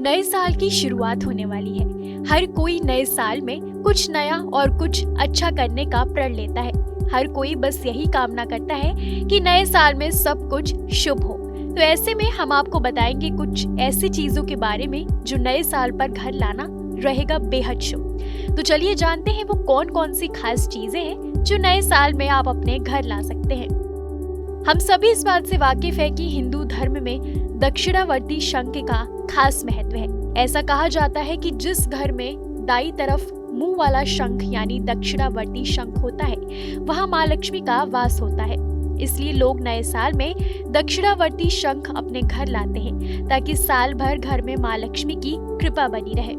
नए साल की शुरुआत होने वाली है। हर कोई नए साल में कुछ नया और कुछ अच्छा करने का प्रण लेता है। हर कोई बस यही कामना करता है कि नए साल में सब कुछ शुभ हो। तो ऐसे में हम आपको बताएंगे कुछ ऐसी चीजों के बारे में जो नए साल पर घर लाना रहेगा बेहद शुभ। तो चलिए जानते हैं वो कौन कौन सी खास चीजें हैं जो नए साल में आप अपने घर ला सकते हैं। हम सभी इस बात से वाकिफ है कि हिंदू धर्म में दक्षिणावर्ती शंख का खास महत्व है। ऐसा कहा जाता है कि जिस घर में दाईं तरफ मुंह वाला शंख यानी दक्षिणावर्ती शंख होता है वहां माँ लक्ष्मी का वास होता है। इसलिए लोग नए साल में दक्षिणावर्ती शंख अपने घर लाते हैं ताकि साल भर घर में माँ लक्ष्मी की कृपा बनी रहे।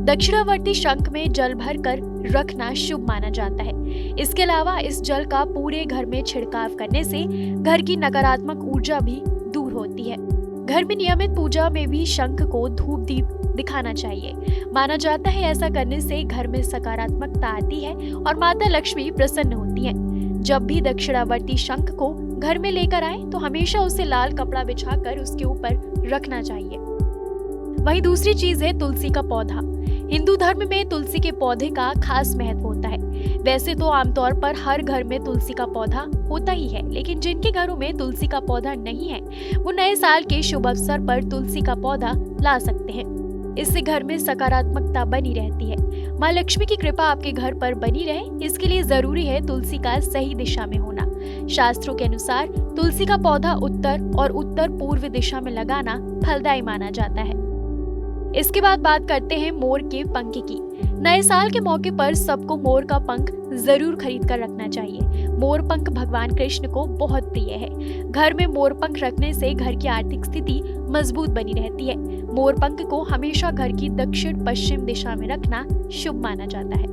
दक्षिणावर्ती शंख में जल भर कर रखना शुभ माना जाता है। इसके अलावा इस जल का पूरे घर में छिड़काव करने से घर की नकारात्मक ऊर्जा भी दूर होती है। घर में नियमित पूजा में भी शंख को धूप दीप दिखाना चाहिए। माना जाता है ऐसा करने से घर में सकारात्मकता आती है और माता लक्ष्मी प्रसन्न होती हैं। जब भी दक्षिणावर्ती शंख को घर में लेकर आए तो हमेशा उसे लाल कपड़ा बिछाकर उसके ऊपर रखना चाहिए। वहीं दूसरी चीज है तुलसी का पौधा। हिंदू धर्म में तुलसी के पौधे का खास महत्व होता है। वैसे तो आमतौर पर हर घर में तुलसी का पौधा होता ही है, लेकिन जिनके घरों में तुलसी का पौधा नहीं है वो नए साल के शुभ अवसर पर तुलसी का पौधा ला सकते हैं। इससे घर में सकारात्मकता बनी रहती है। माँ लक्ष्मी की कृपा आपके घर पर बनी रहे, इसके लिए जरूरी है तुलसी का सही दिशा में होना। शास्त्रों के अनुसार तुलसी का पौधा उत्तर और उत्तर पूर्व दिशा में लगाना फलदायी माना जाता है। इसके बाद बात करते हैं मोर के पंख की। नए साल के मौके पर सबको मोर का पंख जरूर खरीद कर रखना चाहिए। मोर पंख भगवान कृष्ण को बहुत प्रिय है। घर में मोर पंख रखने से घर की आर्थिक स्थिति मजबूत बनी रहती है। मोर पंख को हमेशा घर की दक्षिण पश्चिम दिशा में रखना शुभ माना जाता है।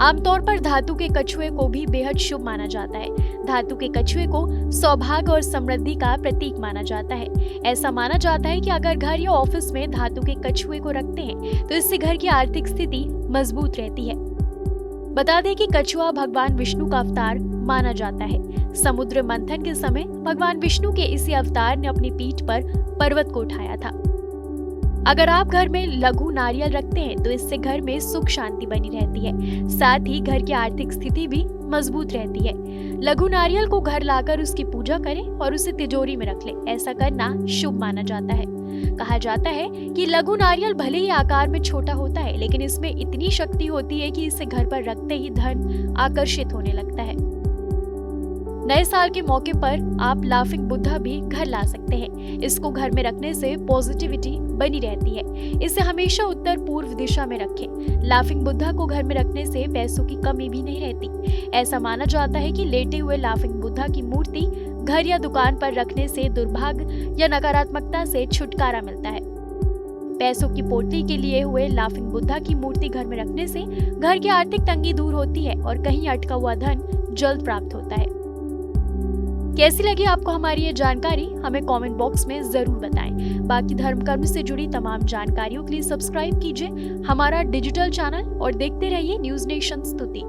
आमतौर पर धातु के कछुए को भी बेहद शुभ माना जाता है। धातु के कछुए को सौभाग्य और समृद्धि का प्रतीक माना जाता है। ऐसा माना जाता है कि अगर घर या ऑफिस में धातु के कछुए को रखते हैं तो इससे घर की आर्थिक स्थिति मजबूत रहती है। बता दें कि कछुआ भगवान विष्णु का अवतार माना जाता है। समुद्र मंथन के समय भगवान विष्णु के इसी अवतार ने अपनी पीठ पर पर्वत को उठाया था। अगर आप घर में लघु नारियल रखते हैं तो इससे घर में सुख शांति बनी रहती है। साथ ही घर की आर्थिक स्थिति भी मजबूत रहती है। लघु नारियल को घर लाकर उसकी पूजा करें और उसे तिजोरी में रख लें। ऐसा करना शुभ माना जाता है। कहा जाता है कि लघु नारियल भले ही आकार में छोटा होता है, लेकिन इसमें इतनी शक्ति होती है कि इसे घर पर रखते ही धन आकर्षित होने लगता है। नए साल के मौके पर आप लाफिंग बुद्धा भी घर ला सकते हैं। इसको घर में रखने से पॉजिटिविटी बनी रहती है। इसे हमेशा उत्तर पूर्व दिशा में रखें। लाफिंग बुद्धा को घर में रखने से पैसों की कमी भी नहीं रहती। ऐसा माना जाता है कि लेटे हुए लाफिंग बुद्धा की मूर्ति घर या दुकान पर रखने से दुर्भाग्य या नकारात्मकता से छुटकारा मिलता है। पैसों की पूर्ति के लिए हुए लाफिंग बुद्धा की मूर्ति घर में रखने से घर की आर्थिक तंगी दूर होती है और कहीं अटका हुआ धन जल्द प्राप्त होता है। कैसी लगी आपको हमारी ये जानकारी, हमें कमेंट बॉक्स में जरूर बताएं। बाकी धर्म कर्म से जुड़ी तमाम जानकारियों के लिए सब्सक्राइब कीजिए हमारा डिजिटल चैनल और देखते रहिए न्यूज़ नेशन स्तुति।